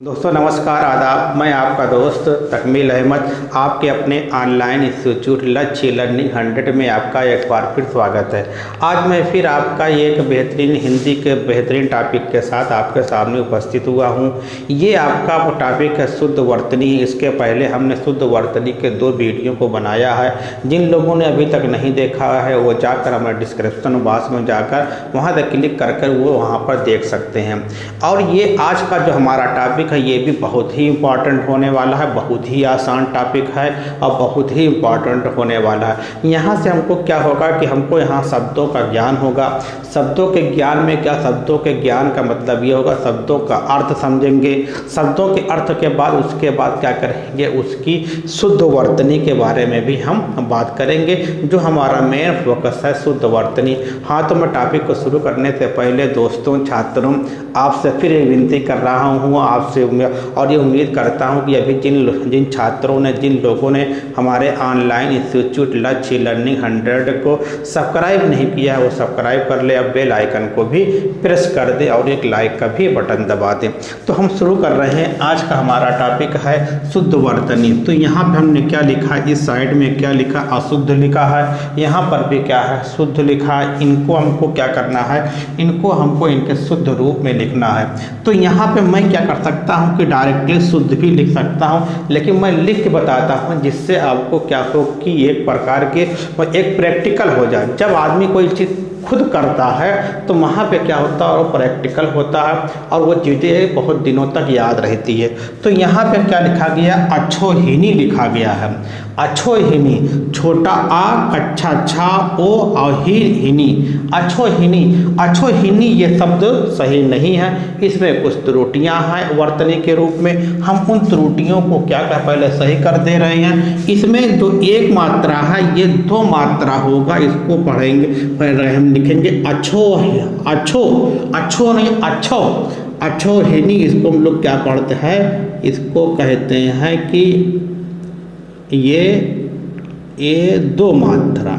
दोस्तों नमस्कार आदाब। मैं आपका दोस्त तकमील अहमद आपके अपने ऑनलाइन इंस्टीट्यूट लक्ष्य लर्निंग 100 में आपका एक बार फिर स्वागत है। आज मैं फिर आपका एक बेहतरीन हिंदी के बेहतरीन टॉपिक के साथ आपके सामने उपस्थित हुआ हूं। ये आपका टॉपिक है शुद्ध वर्तनी। इसके पहले हमने शुद्ध वर्तनी के 2 वीडियो को बनाया है। जिन लोगों ने अभी तक नहीं देखा है वो जाकर हमारे डिस्क्रिप्शन बॉक्स में जाकर वहाँ पर क्लिक कर वो वहाँ पर देख सकते हैं। और ये आज का जो हमारा टॉपिक है ये भी बहुत ही इम्पॉर्टेंट होने वाला है, बहुत ही आसान टॉपिक है और बहुत ही इम्पॉर्टेंट होने वाला है। यहाँ से हमको क्या होगा कि हमको यहाँ शब्दों का ज्ञान होगा। शब्दों के ज्ञान में क्या, शब्दों के ज्ञान का मतलब ये होगा शब्दों का अर्थ समझेंगे। शब्दों के अर्थ के बाद उसके बाद क्या करेंगे, उसकी शुद्ध वर्तनी के बारे में भी हम बात करेंगे, जो हमारा मेन फोकस है शुद्ध वर्तनी। हाँ, तो मैं टॉपिक को शुरू करने से पहले दोस्तों, छात्रों, आपसे फिर एक विनती कर रहा हूँ आपसे, और ये उम्मीद करता हूँ कि अभी जिन छात्रों ने, जिन लोगों ने हमारे ऑनलाइन इंस्टीट्यूट लक्ष्य लर्निंग 100 को सब्सक्राइब नहीं किया है वो सब्सक्राइब कर ले, अब बेल आइकन को भी प्रेस कर दे और एक लाइक का भी बटन दबा दें। तो हम शुरू कर रहे हैं। आज का हमारा टॉपिक है शुद्ध वर्तनी। तो यहाँ पे हमने क्या लिखा है, इस साइड में क्या लिखा, अशुद्ध लिखा है, यहाँ पर भी क्या है, शुद्ध लिखा है। इनको हमको क्या करना है, इनको हमको इनके शुद्ध रूप में लिखना है। तो यहाँ पे मैं क्या कर सकता हूँ कि डायरेक्टली शुद्ध भी लिख सकता हूँ, लेकिन मैं लिख के बताता हूँ जिससे आपको क्या हो कि एक प्रकार के एक प्रैक्टिकल हो जाए। जब आदमी कोई चीज़ खुद करता है तो वहाँ पे क्या होता है, और वो प्रैक्टिकल होता है और वो चीज़ें बहुत दिनों तक याद रहती है। तो यहाँ पे क्या लिखा गया, अछोहिनी लिखा गया है। अछोहिनी, छोटा आ, कच्चा छा, ओ हिनी, अछोहिनी। अछोहिनी ये शब्द सही नहीं है, इसमें कुछ त्रुटियां हैं वर्तनी के रूप में। हम उन त्रुटियों को क्या कर पहले सही कर दे रहे हैं। इसमें जो एक मात्रा है ये 2 मात्रा होगा, इसको पढ़ेंगे, पहले हम लिखेंगे अच्छो, अच्छो, अच्छो नहीं अच्छो, अछोहिनी। इसको हम लोग क्या पढ़ते हैं, इसको कहते हैं कि ये 2 मात्रा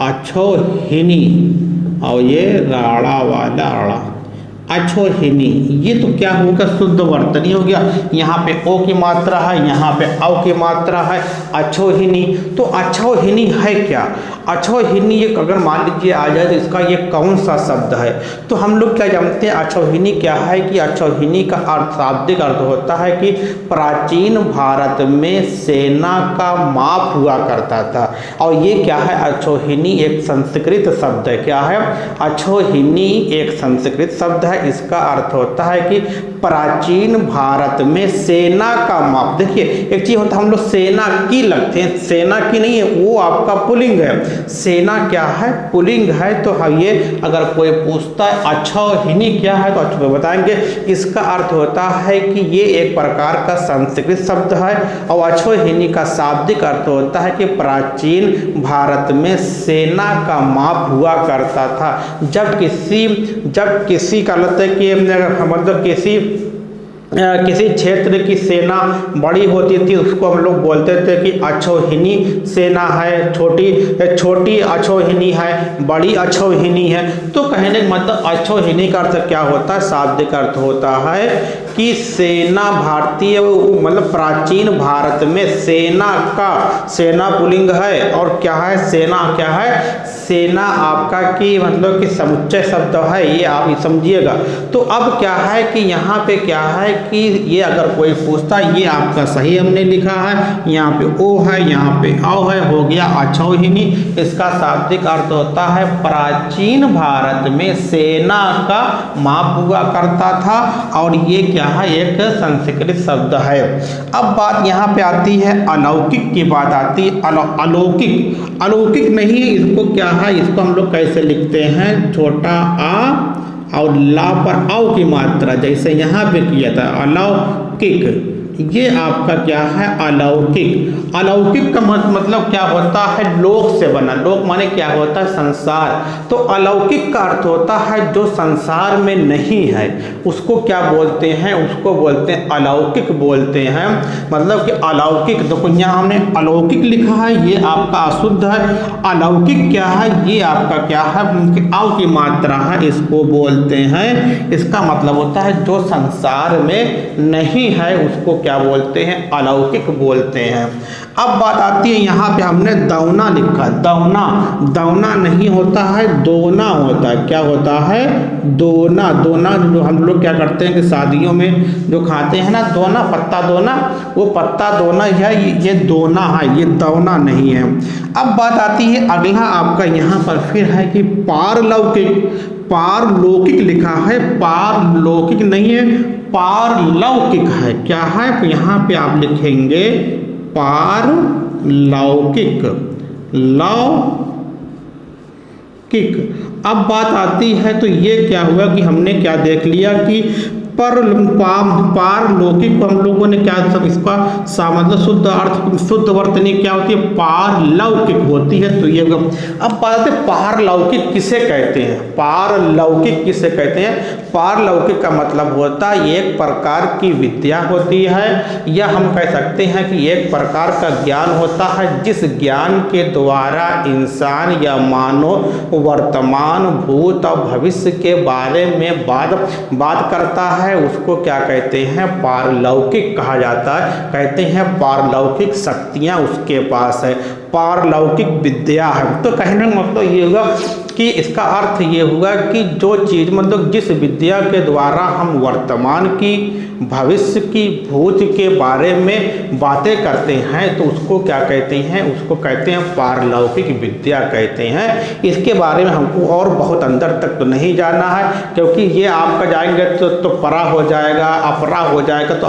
अछोहिनी, और ये राड़ा वाला अड़ा, अछोहिनी। ये तो क्या होगा, शुद्ध वर्तनी हो गया। यहाँ पे ओ की मात्रा है, यहाँ पे औ की मात्रा है, अछोहिनी। तो अछोहिनी है क्या, अछोहिनी ये अगर मान लीजिए आ जाए तो इसका ये कौन सा शब्द है। तो हम लोग क्या जानते हैं अछोहिनी क्या है, कि अछोहिनी का अर्थ, शाब्दिक अर्थ होता है कि प्राचीन भारत में सेना का माप हुआ करता था। और ये क्या है, अछोहिनी एक संस्कृत शब्द है। क्या है, अछोहिनी एक संस्कृत शब्द है। इसका अर्थ होता है कि प्राचीन भारत में सेना का माप। देखिए एक चीज होता है, हम लोग सेना की लगते हैं, सेना की नहीं है, वो आपका पुल्लिंग है। सेना क्या है, पुल्लिंग है। तो ये अगर कोई पूछता है अछोहिनी क्या है तो अच्छे बताएंगे। इसका अर्थ होता है कि ये एक प्रकार का संस्कृत शब्द है, और अछोहिनी का शाब्दिक अर्थ होता है कि प्राचीन भारत में सेना का माप हुआ करता था। जब किसी का लगता है कि मतलब किसी क्षेत्र की सेना बड़ी होती थी, उसको हम लोग बोलते थे कि अछोहिनी सेना है, छोटी अछोहिनी है, बड़ी अछोहिनी है। तो कहने का मतलब अछोहिनी का अर्थ क्या होता है, शाब्दिक अर्थ होता है कि सेना, भारतीय मतलब प्राचीन भारत में सेना का, सेना पुल्लिंग है, और क्या है, सेना क्या है, सेना आपका की मतलब कि समुच्चय शब्द है, ये आप समझिएगा। तो अब क्या है कि यहाँ पे क्या है कि ये अगर कोई पूछता है, ये आपका सही हमने लिखा है, यहाँ पे ओ है, यहाँ पे औ है, हो गया अछोहिनी। इसका शाब्दिक अर्थ होता है प्राचीन भारत में सेना का माप हुआ करता था, और ये क्या है, एक संस्कृत शब्द है। अब बात यहाँ पे आती है अलौकिक की बात आती है। अलौकिक, अलौकिक नहीं, इसको क्या है, इसको हम लोग कैसे लिखते हैं, छोटा आ और ला पर औ की मात्रा, जैसे यहाँ पे किया था अलौकिक। ये आपका क्या है अलौकिक। अलौकिक का मतलब क्या होता है, लोक से बना। लोक माने क्या होता है, संसार। तो अलौकिक का अर्थ होता है जो संसार में नहीं है, उसको क्या बोलते हैं, उसको बोलते हैं अलौकिक बोलते हैं। मतलब कि अलौकिक, देखो यहाँ हमने अलौकिक लिखा है, ये आपका अशुद्ध है। अलौकिक क्या है, ये आपका क्या है, अव की मात्रा है, इसको बोलते हैं। इसका मतलब होता है जो संसार में नहीं है उसको क्या बोलते हैं, अलौकिक बोलते हैं। अब बात आती है यहाँ पे हमने दौना लिखा। दौना, दौना नहीं होता है, दोना होता है। क्या होता है, दोना। दोना जो हम लोग क्या करते हैं कि शादियों में जो खाते हैं ना दोना, पत्ता दोना, वो पत्ता दोना है, ये दोना है, ये दौना नहीं है। अब बात आती है अगला आपका यहाँ पर फिर है कि पारलौकिक। पारलौकिक लिखा है, पारलौकिक नहीं है, पारलौकिक है। क्या है, तो यहाँ पे आप लिखेंगे पारलौकिक, लौकिक। अब बात आती है तो ये क्या हुआ कि हमने क्या देख लिया कि पारलौकिक को हम लोगों ने क्या सब इसका मतलब शुद्ध अर्थ, शुद्ध वर्तनी क्या होती है, पारलौकिक होती है। तो ये अब बात है पारलौकिक किसे कहते हैं। पारलौकिक किसे कहते हैं, पारलौकिक का मतलब होता है एक प्रकार की विद्या होती है, या हम कह सकते हैं कि एक प्रकार का ज्ञान होता है जिस ज्ञान के द्वारा इंसान या मानव वर्तमान, भूत और भविष्य के बारे में बात करता है, उसको क्या कहते हैं, पारलौकिक कहा जाता है। कहते हैं पारलौकिक शक्तियाँ उसके पास है, पारलौकिक विद्या है। तो कहने का मतलब ये होगा कि इसका अर्थ ये हुआ कि जो चीज़ मतलब जिस विद्या के द्वारा हम वर्तमान की, भविष्य की, भूत के बारे में बातें करते हैं तो उसको क्या कहते हैं, उसको कहते हैं पारलौकिक विद्या कहते हैं। इसके बारे में हमको और बहुत अंदर तक तो नहीं जाना है, क्योंकि ये आपका जाएंगे तो परा हो जाएगा, अपरा हो जाएगा। तो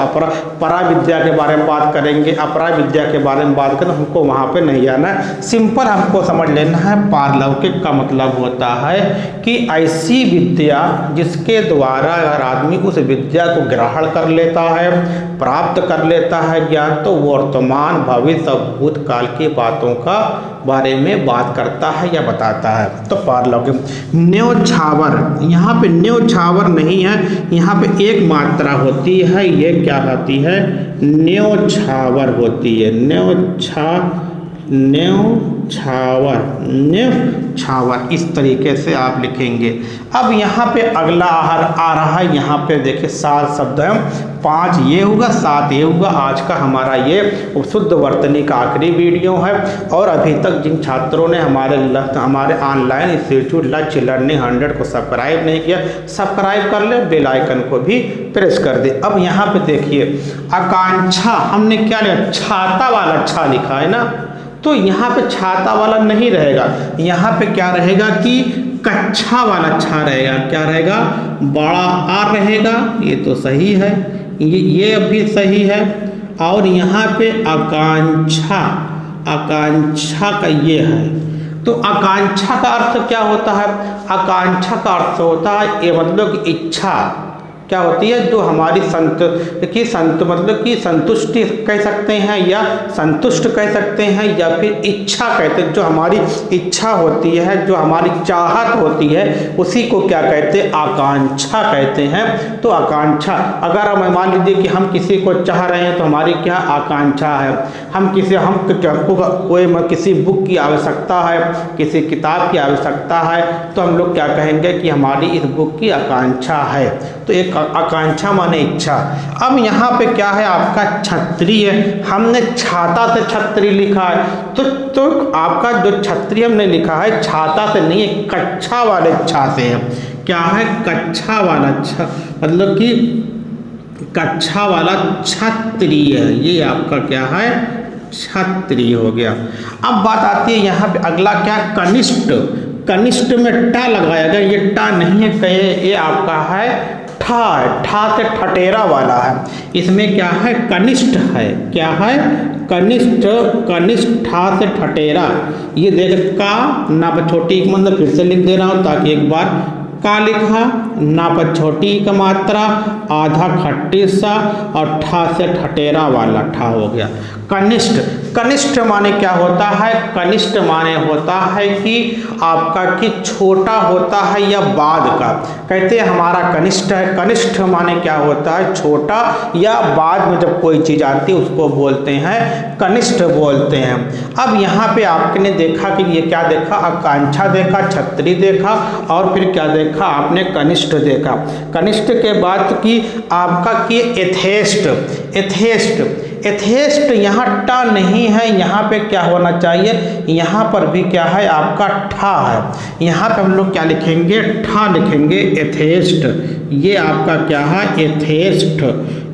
परा विद्या के बारे में बात करेंगे, अपरा विद्या के बारे में बात करें, हमको वहाँ पे नहीं जाना है। सिंपल हमको समझ लेना है पारलौकिक का मतलब होता है कि ऐसी विद्या जिसके द्वारा अगर आदमी उस विद्या को ग्रहण कर लेता है, प्राप्त कर लेता है ज्ञान, तो वर्तमान, भविष्य और भूतकाल की बातों का बारे में बात करता है या बताता है। तो पारलौकिक। न्योछावर, यहाँ पे न्योछावर नहीं है, यहाँ पे एक मात्रा होती है, ये क्या होती है, न्योछावर होती है। न्योछावर इस तरीके से आप लिखेंगे। अब यहाँ पे अगला आ रहा है, यहाँ पे देखिए 7 शब्द हैं, 5 ये होगा, 7 ये होगा। आज का हमारा ये शुद्ध वर्तनी का आखिरी वीडियो है। और अभी तक जिन छात्रों ने हमारे ऑनलाइन इंस्टीट्यूट लक्ष्य लर्निंग 100 को सब्सक्राइब नहीं किया, सब्सक्राइब कर ले, बेल आइकन को भी प्रेस कर दे। अब यहाँ पे देखिए आकांक्षा, हमने क्या लिया, छाता वाला छा लिखा है ना, तो यहाँ पे छाता वाला नहीं रहेगा, यहाँ पे क्या रहेगा कि कच्छा वाला छा रहेगा। क्या रहेगा, बड़ा आर रहेगा, ये तो सही है, ये भी सही है। और यहाँ पे आकांक्षा, आकांक्षा का ये है। तो आकांक्षा का अर्थ क्या होता है, आकांक्षा का अर्थ होता है ये मतलब कि इच्छा क्या होती है, जो हमारी मतलब कि संतुष्टि कह सकते हैं, या संतुष्ट कह सकते हैं, या फिर इच्छा कहते हैं। जो हमारी इच्छा होती है, जो हमारी चाहत होती है, उसी को क्या कहते हैं, आकांक्षा कहते हैं। तो आकांक्षा, अगर हम मान लीजिए कि हम किसी को चाह रहे हैं तो हमारी क्या आकांक्षा है, हमको किसी बुक की आवश्यकता है, किसी किताब की आवश्यकता है, तो हम लोग क्या कहेंगे कि हमारी इस बुक की आकांक्षा है। तो एक आकांक्षा माने इच्छा। अब यहाँ पे क्या है आपका छतरी है, हमने छाता से छतरी लिखा है, तो आपका जो छतरी हमने लिखा है छाता से नहीं है, कच्छा वाले छा से है। क्या है, कच्छा वाला छा, मतलब कि कच्छा वाला छतरी है, ये आपका क्या है, छतरी हो गया। अब बात आती है यहाँ पे अगला क्या, कनिष्ठ। कनिष्ठ में टा लगाया गया, ये टा नहीं है, कहे ये आपका है ठा है, ठा से ठटेरा वाला है। इसमें क्या है, कनिष्ठ है। क्या है, कनिष्ठ, कनिष्ठ ठा से ठटेरा। ये देख का ना छोटी मतलब फिर से लिख दे रहा हूँ ताकि एक बार का लिखा, ना पर छोटी का मात्रा, आधा खट्टी सा और ठा से ठटेरा वाला ठा हो गया। कनिष्ठ, कनिष्ठ माने क्या होता है? कनिष्ठ माने होता है कि आपका कि छोटा होता है या बाद का, कहते हैं हमारा कनिष्ठ है। कनिष्ठ माने क्या होता है? छोटा या बाद में जब कोई चीज़ आती है उसको बोलते हैं कनिष्ठ बोलते हैं। अब यहाँ पे आपने देखा कि ये क्या देखा? आकांक्षा देखा, छतरी देखा और फिर क्या देखा आपने? कनिष्ठ देखा। कनिष्ठ के बाद की आपका कि यथेष्ट, यथेष्ट, यथेष्ट यहाँ टा नहीं है, यहाँ पे क्या होना चाहिए? यहाँ पर भी क्या है? आपका ठा है। यहाँ पे हम लोग क्या लिखेंगे? ठा लिखेंगे, यथेष्ट। ये आपका क्या है? यथेष्ट।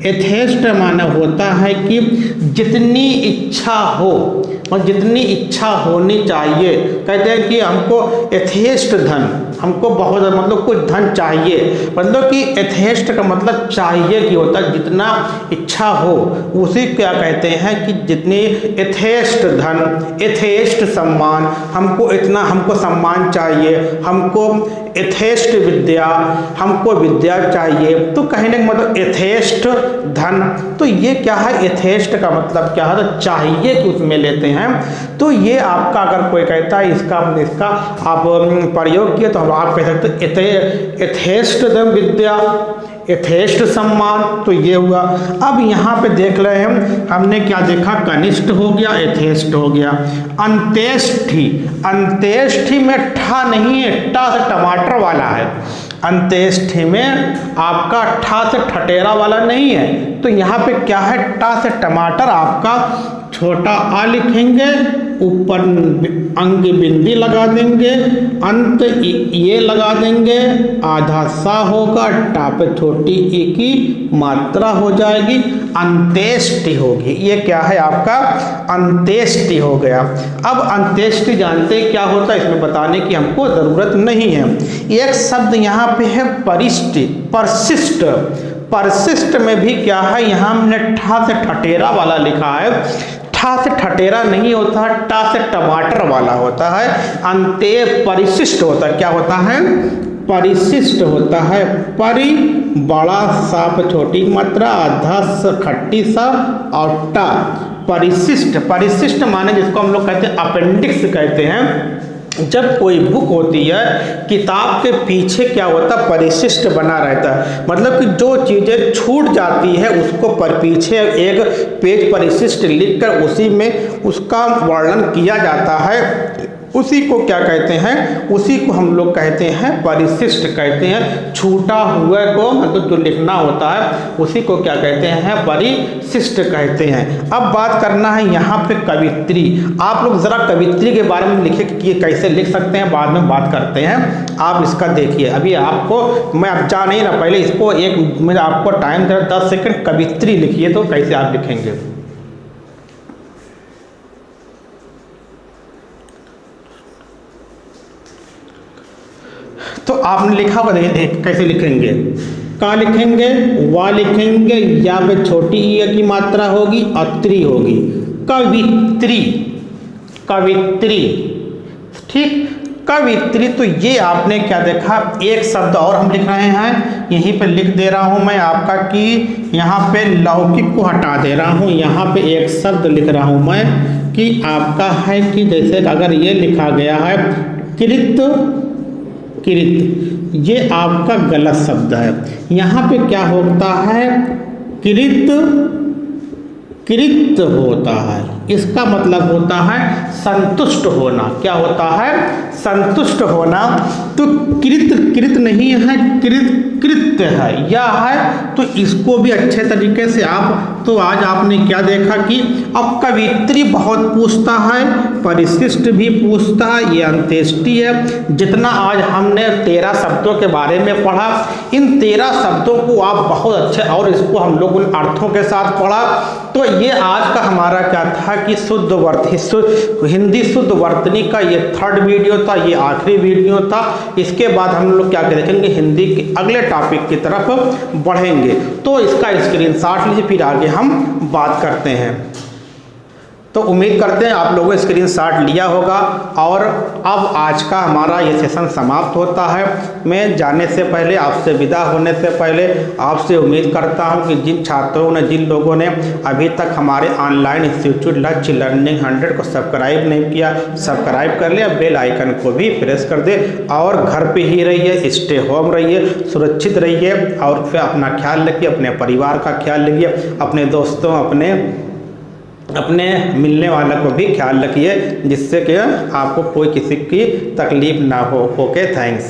यथेष्ट माने होता है कि जितनी इच्छा हो और जितनी इच्छा होनी चाहिए। कहते हैं कि हमको यथेष्ट धन, हमको बहुत मतलब कुछ धन चाहिए, मतलब कि यथेष्ट का मतलब चाहिए कि होता है जितना इच्छा हो, उसी क्या कहते हैं कि जितनी यथेष्ट धन, यथेष्ट सम्मान, हमको इतना, हमको सम्मान चाहिए, हमको यथेष्ट विद्या, हमको विद्या चाहिए, तो कहने का मतलब यथेष्ट धन। तो ये क्या है? यथेष्ट का मतलब क्या है? तो चाहिए कि उसमें लेते हैं। तो ये आपका अगर कोई कहता है इसका आप प्रयोग किए तो हम आप कह सकते यथेष्ट धन विद्या, यथेष्ट सम्मान, तो ये हुआ। अब यहाँ पे देख रहे हैं हमने क्या देखा? कनिष्ठ हो गया, यथेष्ट हो गया। अंत्येष्टि, अंत्येष्टि में ठा नहीं है, टा से टमाटर वाला है। अंत्येष्टि में आपका ठा से ठटेरा वाला नहीं है, तो यहाँ पे क्या है? टा से टमाटर, आपका छोटा आ लिखेंगे, ऊपर अंग बिंदी लगा देंगे, अंत ये लगा देंगे, आधा सा होगा, टा पे छोटी ई की मात्रा हो जाएगी, अंत्येष्टि होगी। ये क्या है? आपका अंत्येष्टि हो गया। अब अंत्येष्टि जानते हैं क्या होता है? इसमें बताने की हमको ज़रूरत नहीं है। एक शब्द यहाँ पे है परिष्ट, परसिष्ट। परसिष्ट में भी क्या है? यहाँ हमने ठा से ठटेरा वाला लिखा है। ठा से ठटेरा नहीं होता, टा से टमाटर वाला होता है। अंत्य परिशिष्ट होता है। क्या होता है? परिशिष्ट होता है। परि बड़ा सा पे छोटी मात्रा, आधा सा खट्टी सा और टा, परिशिष्ट। परिशिष्ट माने जिसको हम लोग कहते हैं अपेंडिक्स कहते हैं। जब कोई बुक होती है, किताब के पीछे क्या होता है? परिशिष्ट बना रहता है, मतलब कि जो चीज़ें छूट जाती है उसको पर पीछे एक पेज परिशिष्ट लिखकर उसी में उसका वर्णन किया जाता है। उसी को क्या कहते हैं? उसी को हम लोग कहते हैं परिशिष्ट कहते हैं। छूटा हुए को मतलब जो लिखना होता है उसी को क्या कहते हैं? परिशिष्ट कहते हैं। अब बात करना है यहाँ पे कवित्री। आप लोग ज़रा कवित्री के बारे में लिखे कि ये कैसे लिख सकते हैं, बाद में बात करते हैं। आप इसका देखिए, अभी आपको मैं अब जा नहीं रहा, पहले इसको एक मेरा आपको टाइम दे 10 सेकंड, कवित्री लिखिए तो कैसे आप लिखेंगे। तो आपने लिखा होगा, कैसे लिखेंगे? का लिखेंगे, वा लिखेंगे, या पे छोटी ई की मात्रा होगी, अत्री होगी। कवित्री, कवित्री, ठीक, कवित्री। तो ये आपने क्या देखा? एक शब्द और हम लिख रहे हैं, यहीं पे लिख दे रहा हूं मैं आपका कि यहाँ पे लौकिक को हटा दे रहा हूं, यहाँ पे एक शब्द लिख रहा हूं मैं कि आपका है कि जैसे अगर ये लिखा गया है कृत, कृत, ये आपका गलत शब्द है। यहाँ पे क्या होता है? कृत, कृत होता है। इसका मतलब होता है संतुष्ट होना। क्या होता है? संतुष्ट होना। तो कृत, कृत नहीं है, कृत, कृत्य है, या है। तो इसको भी अच्छे तरीके से आप, तो आज आपने क्या देखा कि अब कवित्री बहुत पूछता है, परिशिष्ट भी पूछता है, ये अंत्येष्टि है। जितना आज हमने 13 शब्दों के बारे में पढ़ा, इन 13 शब्दों को आप बहुत अच्छे, और इसको हम लोग उन अर्थों के साथ पढ़ा। तो ये आज का हमारा क्या था कि शुद्ध हिंदी शुद्ध वर्तनी का ये 3rd वीडियो था, ये आखिरी वीडियो था। इसके बाद हम लोग क्या देखेंगे? हिंदी के अगले टॉपिक की तरफ बढ़ेंगे। तो इसका स्क्रीनशॉट लीजिए, फिर आगे हम बात करते हैं। तो उम्मीद करते हैं आप लोगों ने स्क्रीनशॉट लिया होगा। और अब आज का हमारा ये सेशन समाप्त होता है। मैं जाने से पहले, आपसे विदा होने से पहले आपसे उम्मीद करता हूं कि जिन छात्रों ने, जिन लोगों ने अभी तक हमारे ऑनलाइन इंस्टीट्यूट लक्ष्य लर्निंग 100 को सब्सक्राइब नहीं किया, सब्सक्राइब कर ले, बेल आइकन को भी प्रेस कर दे और घर पे ही रहिए, स्टे होम रहिए, सुरक्षित रहिए और फिर अपना ख्याल रखिए, अपने परिवार का ख्याल रखिए, अपने दोस्तों, अपने मिलने वालों को भी ख्याल रखिए, जिससे कि आपको कोई किसी की तकलीफ ना हो। Okay, thanks.